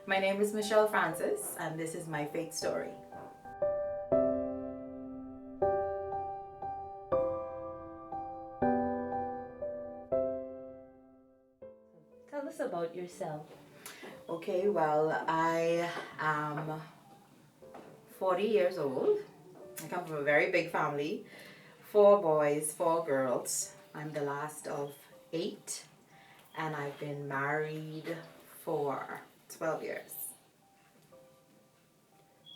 My name is Michelle Francis, and this is my faith story. Tell us about yourself. Okay, well, I am 40 years old. I come from a very big family, 4 boys, 4 girls. I'm the last of 8, and I've been married for 12 years.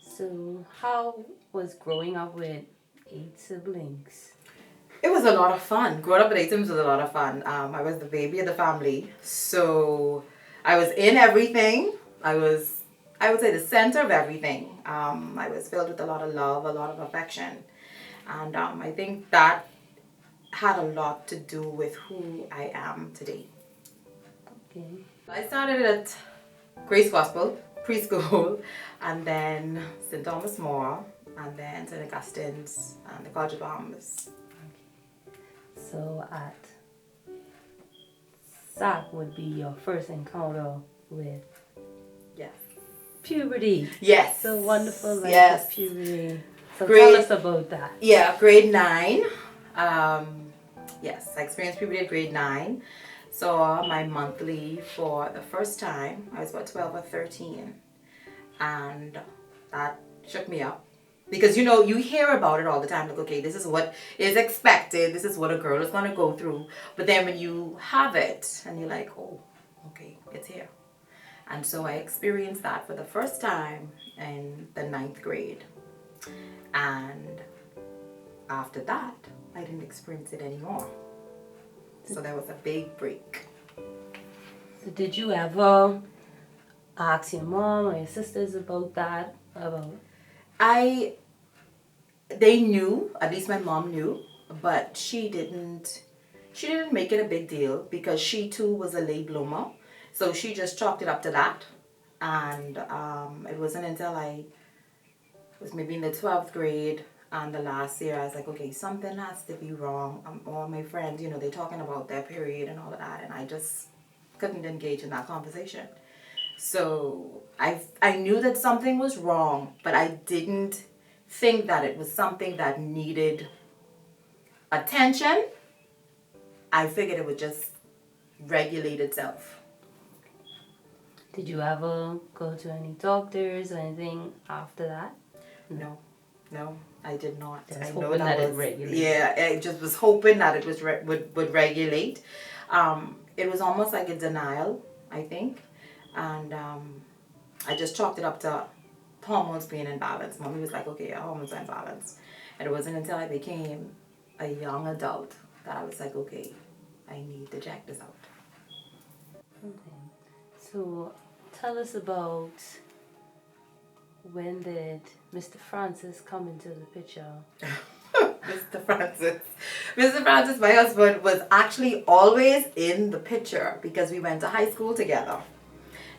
So, how was growing up with 8 siblings? It was a lot of fun. Growing up with 8 siblings was a lot of fun. I was the baby of the family, so I was in everything. I would say, the center of everything. I was filled with a lot of love, a lot of affection, and I think that had a lot to do with who I am today. Okay. I started at Grace Gospel preschool, and then St. Thomas More, and then St. Augustine's, and the College of Arms. So, at SAC would be your first encounter with Yes. puberty. Yes. So wonderful life Yes. of puberty. So Great. tell us about that. Yeah, grade 9. Yes, I experienced puberty at grade 9. Saw my monthly for the first time. I was about 12 or 13. And that shook me up. Because, you hear about it all the time. Like, okay, this is what is expected. This is what a girl is going to go through. But then when you have it, and you're like, oh, okay, it's here. And so I experienced that for the first time in the 9th grade. And after that, I didn't experience it anymore. So there was a big break. So, did you ever ask your mom or your sisters about that? They knew, at least my mom knew, but she didn't make it a big deal because she too was a late bloomer. So she just chalked it up to that. And it wasn't until I was maybe in the 12th grade and the last year I was like, okay, something has to be wrong. All my friends, they're talking about their period and all of that, and I just couldn't engage in that conversation. So I knew that something was wrong, but I didn't think that it was something that needed attention. I figured it would just regulate itself. Did you ever go to any doctors or anything after that? No, I did not. Just I hoping know that was, it regulated. Yeah, I just was hoping that it was would regulate. It was almost like a denial, I think, and I just chalked it up to hormones being in balance. Mommy was like, okay, your hormones are in balance. And it wasn't until I became a young adult that I was like, okay, I need to check this out. Okay. So, tell us about when did Mr. Francis come into the picture? Mr. Francis. Mr. Francis, my husband, was actually always in the picture because we went to high school together.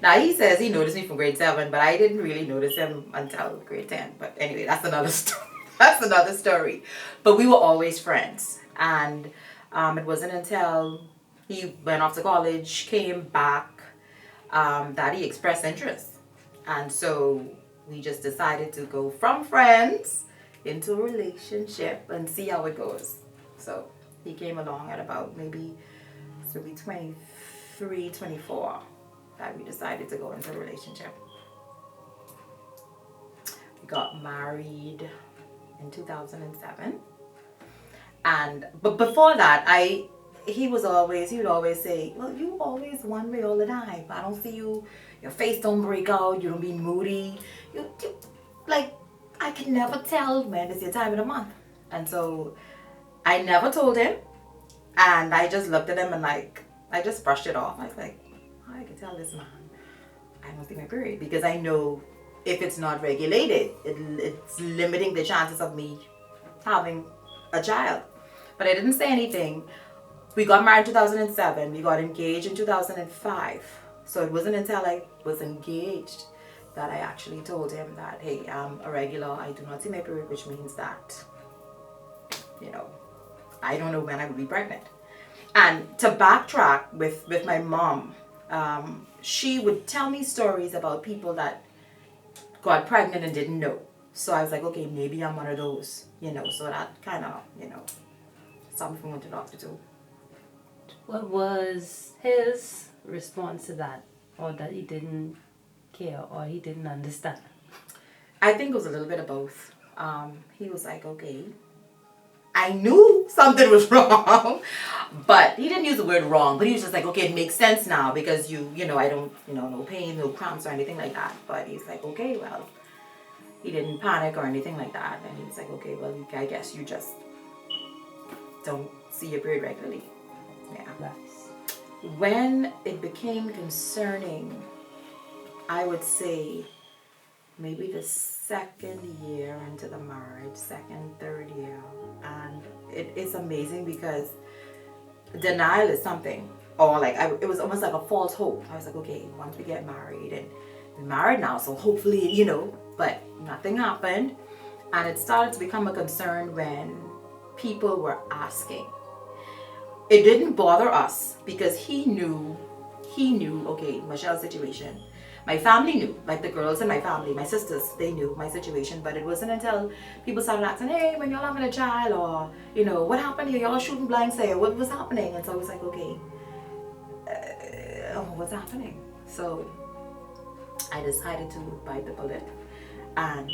Now, he says he noticed me from grade 7, but I didn't really notice him until grade 10. But anyway, that's another story. That's another story. But we were always friends. And it wasn't until he went off to college, came back, that he expressed interest. And so we just decided to go from friends into a relationship and see how it goes. So he came along at about maybe 23, 24 that we decided to go into a relationship. We got married in 2007. But before that, he would always say, well, you always one way all the time. I don't see you, your face don't break out, you don't be moody. You like, I can never tell when it's your time of the month. And so I never told him, and I just looked at him and I just brushed it off. I was like, I can tell this man I don't see my period, because I know if it's not regulated, it's limiting the chances of me having a child. But I didn't say anything. We got married in 2007. We got engaged in 2005. So it wasn't until I was engaged that I actually told him that, hey, I'm irregular. I do not see my period, which means that, I don't know when I will be pregnant. And to backtrack with my mom, She would tell me stories about people that got pregnant and didn't know. So I was like, okay, maybe I'm one of those, so that kind of, something with the doctor too. What was his response to that? Or that he didn't care or he didn't understand? I think it was a little bit of both. He was like, okay, I knew something was wrong, but he didn't use the word wrong, but he was just like, okay, it makes sense now because I don't, no pain, no cramps or anything like that. But he's like, okay, well, he didn't panic or anything like that. And he was like, okay, well, I guess you just don't see your period regularly. Yeah. That's When it became concerning, I would say maybe the second year into the marriage, second, third year. And it is amazing because denial is something, or like it was almost like a false hope. I was like, okay, once we get married and we're married now, so hopefully, but nothing happened. And it started to become a concern when people were asking. It didn't bother us because he knew, okay, Michelle's situation. My family knew, like the girls in my family, my sisters, they knew my situation, but it wasn't until people started asking, hey, when y'all having a child, or, what happened here, y'all shooting blanks there, what was happening? And so I was like, okay, what's happening? So I decided to bite the bullet and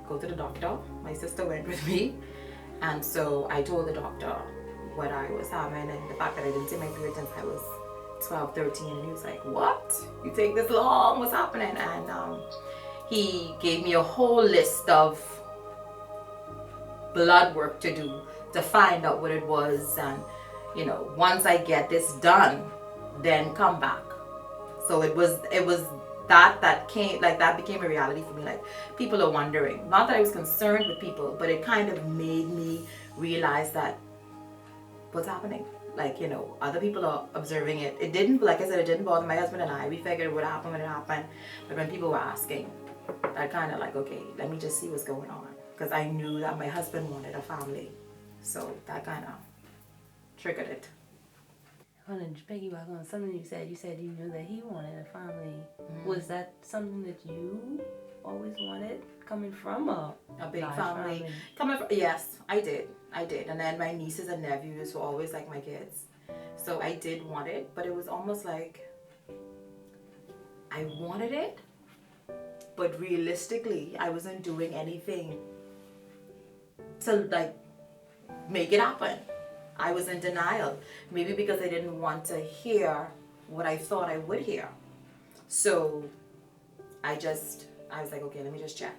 go to the doctor. My sister went with me, and so I told the doctor what I was having and the fact that I didn't see my period since I was 12, 13, and he was like, what? You take this long? What's happening? And he gave me a whole list of blood work to do to find out what it was, and once I get this done, then come back. So it was that came, like, that became a reality for me. Like, people are wondering, not that I was concerned with people, but it kind of made me realize that what's happening. Like, other people are observing it. It didn't, like I said, it didn't bother my husband and I. We figured it would happen when it happened. But when people were asking, I kind of like, okay, let me just see what's going on. Because I knew that my husband wanted a family. So that kind of triggered it. I wanted to piggyback on something you said. You said you knew that he wanted a family. Was that something that you always wanted, coming from a big large family? Yes, I did. And then my nieces and nephews were always like my kids. So I did want it, but it was almost like I wanted it, but realistically, I wasn't doing anything to, like, make it happen. I was in denial, maybe because I didn't want to hear what I thought I would hear. So I was like, okay, let me just check,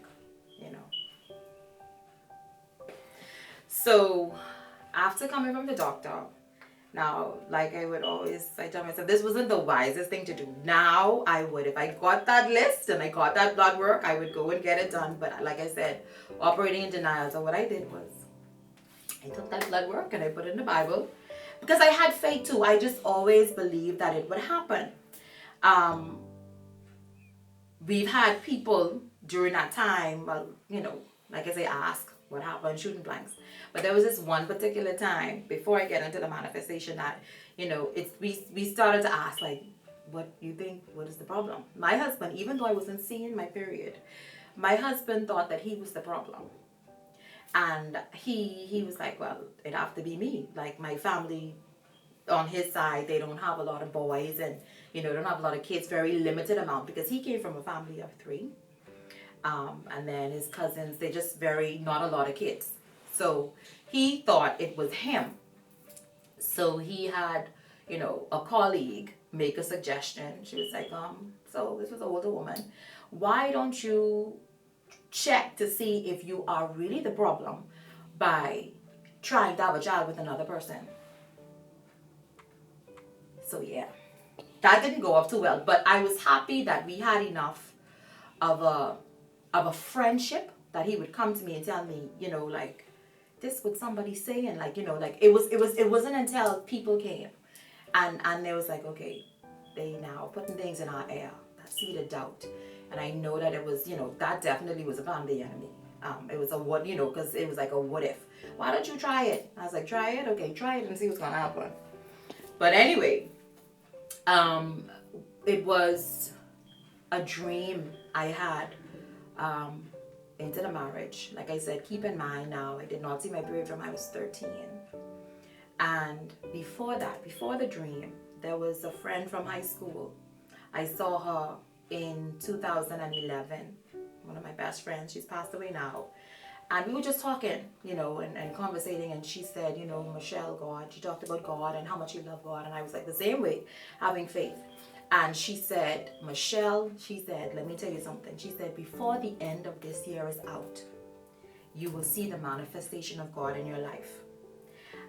So after coming from the doctor, now, like I tell myself, this wasn't the wisest thing to do. Now I would, if I got that list and I got that blood work, I would go and get it done. But like I said, operating in denial. So what I did was, I took that blood work and I put it in the Bible, because I had faith too. I just always believed that it would happen. We've had people during that time, well, like I say, ask what happened, shooting blanks. But there was this one particular time before I get into the manifestation that, we started to ask, like, what you think, what is the problem? My husband, even though I wasn't seeing my period, my husband thought that he was the problem. And he was like, well, it'd have to be me. Like, my family on his side, they don't have a lot of boys, and don't have a lot of kids, very limited amount, because he came from a family of 3. And then his cousins, they just not a lot of kids. So he thought it was him. So he had, a colleague make a suggestion. She was like, so this was an older woman. Why don't you check to see if you are really the problem by trying to have a child with another person? So yeah, that didn't go off too well, but I was happy that we had enough of a friendship that he would come to me and tell me, like, this what somebody saying, like, like it wasn't until people came and they was like, okay, they now putting things in our air, that seed of doubt. And I know that it was, that definitely was a plan of the enemy. It was a what, because it was like a what if. Why don't you try it? I was like, try it? Okay, try it and see what's gonna happen. But anyway, it was a dream I had into the marriage. Like I said, keep in mind now, I did not see my period from I was 13. And before that, before the dream, there was a friend from high school. I saw her in 2011. One of my best friends, she's passed away now. And we were just talking, and conversating. And she said, Michelle, God, she talked about God and how much you love God. And I was like the same way, having faith. And she said, Michelle, she said, let me tell you something. She said, before the end of this year is out, you will see the manifestation of God in your life.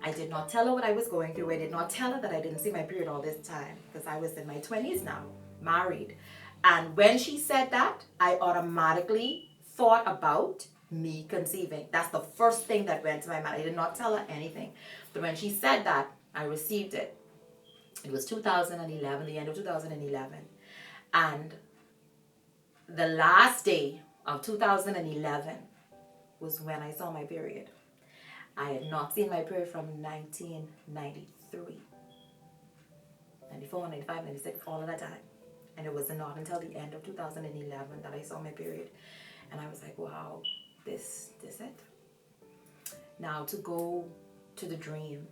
I did not tell her what I was going through. I did not tell her that I didn't see my period all this time because I was in my 20s now, married. And when she said that, I automatically thought about me conceiving. That's the first thing that went to my mind. I did not tell her anything. But when she said that, I received it. It was 2011, the end of 2011. And the last day of 2011 was when I saw my period. I had not seen my period from 1993. 94, 95, 96, all of that time. And it was not until the end of 2011 that I saw my period. And I was like, wow, this it. Now to go to the dream.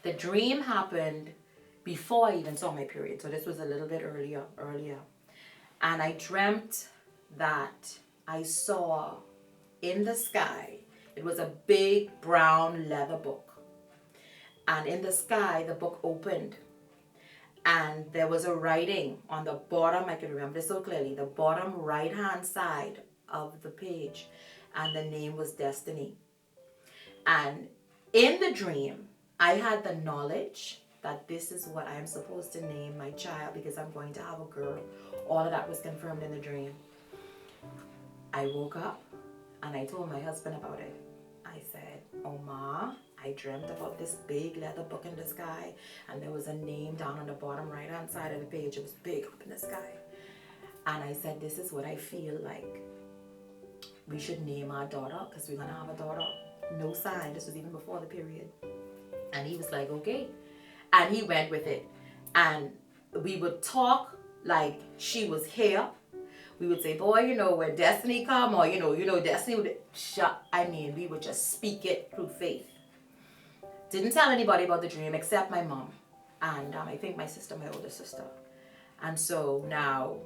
The dream happened before I even saw my period. So this was a little bit earlier. And I dreamt that I saw in the sky, it was a big brown leather book. And in the sky, the book opened. And there was a writing on the bottom, I can remember this so clearly, the bottom right-hand side of the page. And the name was Destiny. And in the dream, I had the knowledge that this is what I am supposed to name my child because I'm going to have a girl. All of that was confirmed in the dream. I woke up and I told my husband about it. I said, Omar, I dreamt about this big leather book in the sky and there was a name down on the bottom right hand side of the page. It was big up in the sky. And I said, this is what I feel like we should name our daughter because we're going to have a daughter. No sign. This was even before the period. And he was like, okay. And he went with it. And we would talk like she was here. We would say, boy, when Destiny come or, Destiny would shut. We would just speak it through faith. Didn't tell anybody about the dream except my mom. And I think my sister, my older sister. And so now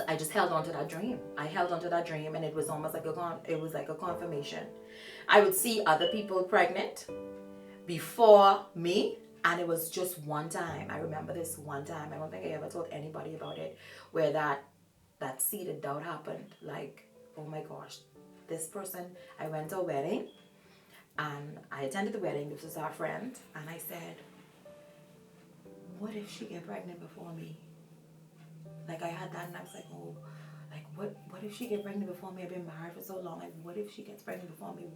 I just held on to that dream. I held on to that dream and it was almost like a confirmation. I would see other people pregnant before me, and it was just one time. I remember this one time. I don't think I ever told anybody about it, where that seed of doubt happened. Like, oh my gosh, this person, I went to a wedding, and I attended the wedding. This was our friend, and I said, what if she get pregnant before me? Like, I had that, and I was like, oh, like, what if she get pregnant before me? I've been married for so long. Like, what if she gets pregnant before me?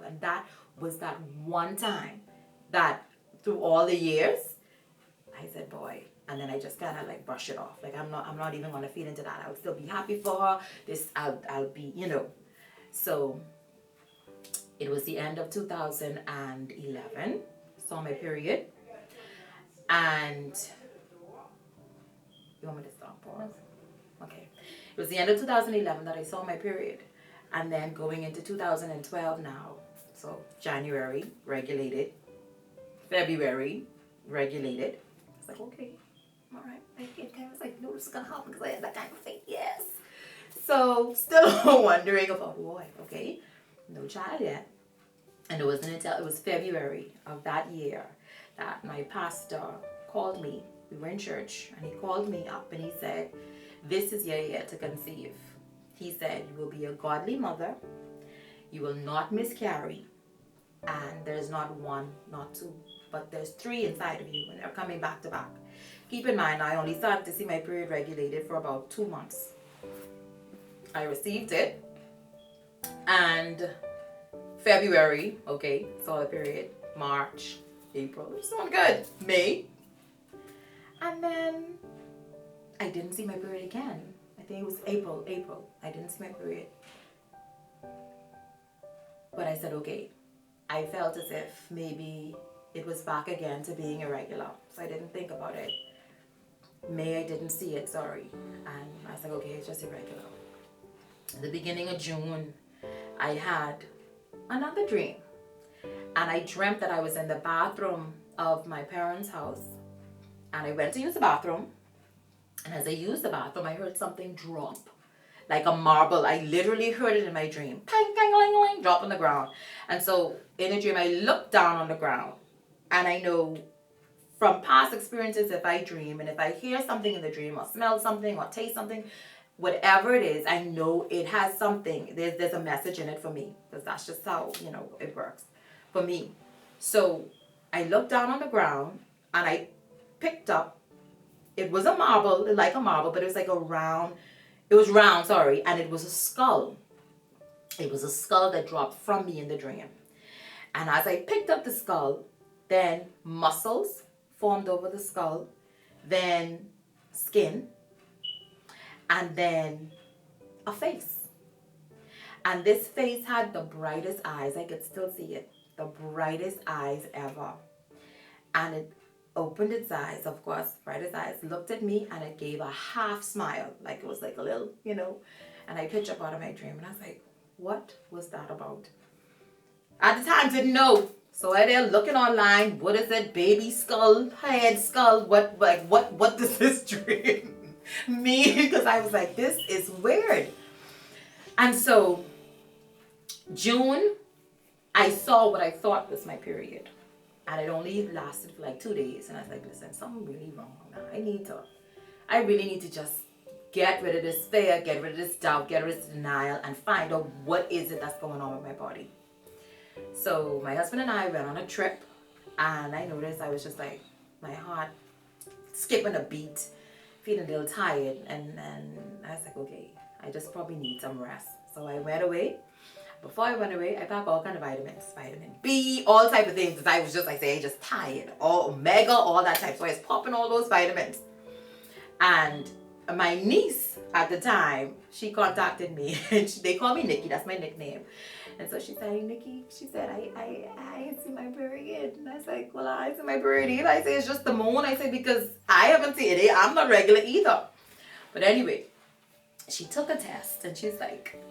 And that was that one time that through all the years, I said, boy. And then I just kind of like brush it off. Like, I'm not even going to feed into that. I would still be happy for her. I'll be, So it was the end of 2011. Saw my period. And you want me to stop? Pause? Okay. It was the end of 2011 that I saw my period. And then going into 2012 now. So January, regulated. February, regulated. I was like, okay, all right. I was like, no, this is going to happen because I had that kind of faith. Yes. So still wondering about boy, okay, no child yet. And it wasn't until it was February of that year that my pastor called me. We were in church and he called me up and he said, this is your year to conceive. He said, you will be a godly mother. You will not miscarry. And there's not one, not two, but there's 3 inside of you and they're coming back to back. Keep in mind, I only started to see my period regulated for about 2 months. I received it. And February, okay, saw the period. March, April, it's doing good. May. And then I didn't see my period again. I think it was April. I didn't see my period. But I said, okay. I felt as if maybe it was back again to being irregular. So I didn't think about it. May I didn't see it, sorry. And I was like, okay, it's just irregular. At the beginning of June, I had another dream. And I dreamt that I was in the bathroom of my parents' house. And I went to use the bathroom. And as I used the bathroom, I heard something drop. Like a marble. I literally heard it in my dream. Pang, pang, ling, ling, drop on the ground. And so in a dream, I looked down on the ground. And I know from past experiences, if I dream and if I hear something in the dream or smell something or taste something, whatever it is, I know it has something. There's a message in it for me. Because that's just how, it works for me. So I looked down on the ground and I picked up, it was a marble, like a marble, but it was like it was round, sorry, and it was a skull. It was a skull that dropped from me in the dream. And as I picked up the skull, then muscles formed over the skull, then skin, and then a face. And this face had the brightest eyes. I could still see it. The brightest eyes ever. And it opened its eyes, of course, brightest eyes, looked at me, and it gave a half smile. Like it was like a little, And I pitched up out of my dream, and I was like, what was that about? At the time, didn't know. So I there looking online, what is it? Baby skull, head skull, what does this dream mean? Because I was like, this is weird. And so June, I saw what I thought was my period. And it only lasted for like 2 days. And I was like, listen, something really wrong now. I really need to just get rid of this fear, get rid of this doubt, get rid of this denial, and find out what is it that's going on with my body. So my husband and I went on a trip, and I noticed I was just like, my heart skipping a beat, feeling a little tired, and I was like, okay, I just probably need some rest. So I went away. Before I went away, I packed all kind of vitamins, vitamin B, all type of things, because I was just like saying, just tired, all omega, all that type. So I was popping all those vitamins. And my niece at the time, she contacted me, and they call me Nikki, that's my nickname. And so she said, hey, Nikki, she said, I see my period. And I was like, well, I see my period either. I say, it's just the moon. I say, because I haven't seen it. I'm not regular either. But anyway, she took a test, and she's like,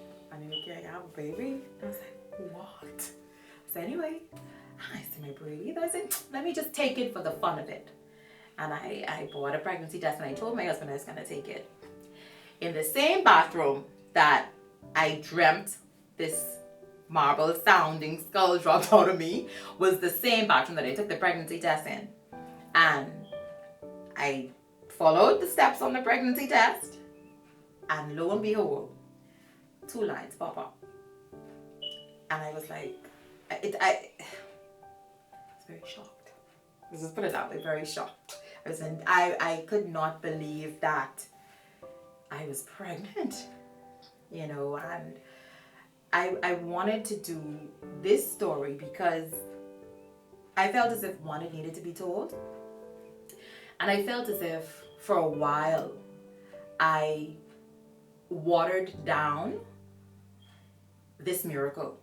Nikki, I have a baby. And I was like, what? So anyway, I see my period either. I said, let me just take it for the fun of it. And I bought a pregnancy test, and I told my husband I was going to take it. In the same bathroom that I dreamt this marble sounding skull dropped out of me was the same bathroom that I took the pregnancy test in. And I followed the steps on the pregnancy test, and lo and behold, 2 lines pop up. And I was like, I was very shocked. Let's just put it that way, very shocked. I could not believe that I was pregnant, and I wanted to do this story because I felt as if one, it needed to be told. And I felt as if for a while I watered down this miracle.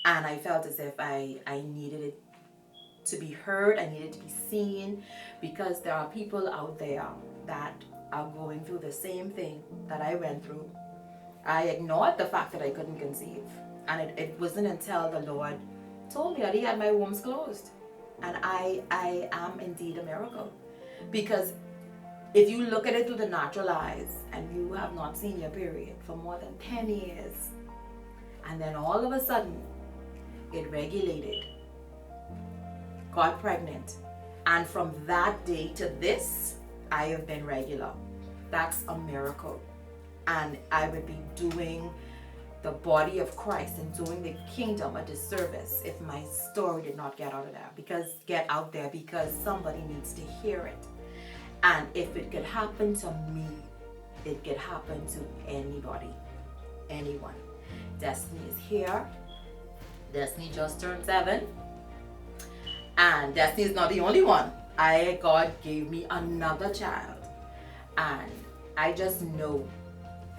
And I felt as if I needed it to be heard, I needed to be seen, because there are people out there that are going through the same thing that I went through. I ignored the fact that I couldn't conceive. And it wasn't until the Lord told me that He had my wombs closed. And I am indeed a miracle. Because if you look at it through the natural eyes and you have not seen your period for more than 10 years, and then all of a sudden it regulated, got pregnant, and from that day to this, I have been regular. That's a miracle. And I would be doing the body of Christ and doing the kingdom a disservice if my story did not get out there because somebody needs to hear it. And if it could happen to me, it could happen to anybody, anyone. Destiny is here. Destiny just turned 7. And Destiny is not the only one. God gave me another child. And I just know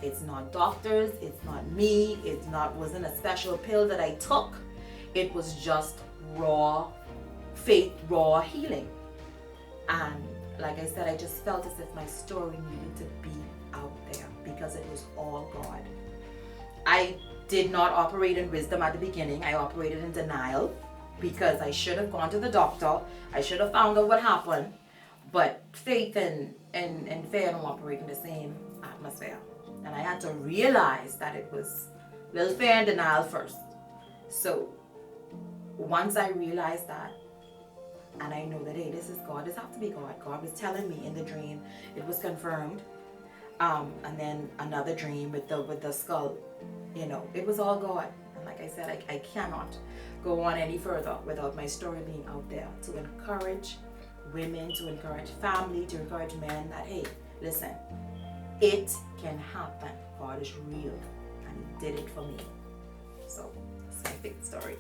it's not doctors, it's not me, wasn't a special pill that I took. It was just raw faith, raw healing. And like I said, I just felt as if my story needed to be out there because it was all God. I did not operate in wisdom at the beginning. I operated in denial because I should have gone to the doctor. I should have found out what happened. But faith and fear don't operate in the same atmosphere. And I had to realize that it was a little fear and denial first. So once I realized that, and I know that, hey, this is God, this has to be God. God was telling me in the dream, it was confirmed. And then another dream with the skull, it was all God. And like I said, I cannot go on any further without my story being out there to encourage women, to encourage family, to encourage men that, hey, listen, it can happen. God is real, and He did it for me. So that's my big story.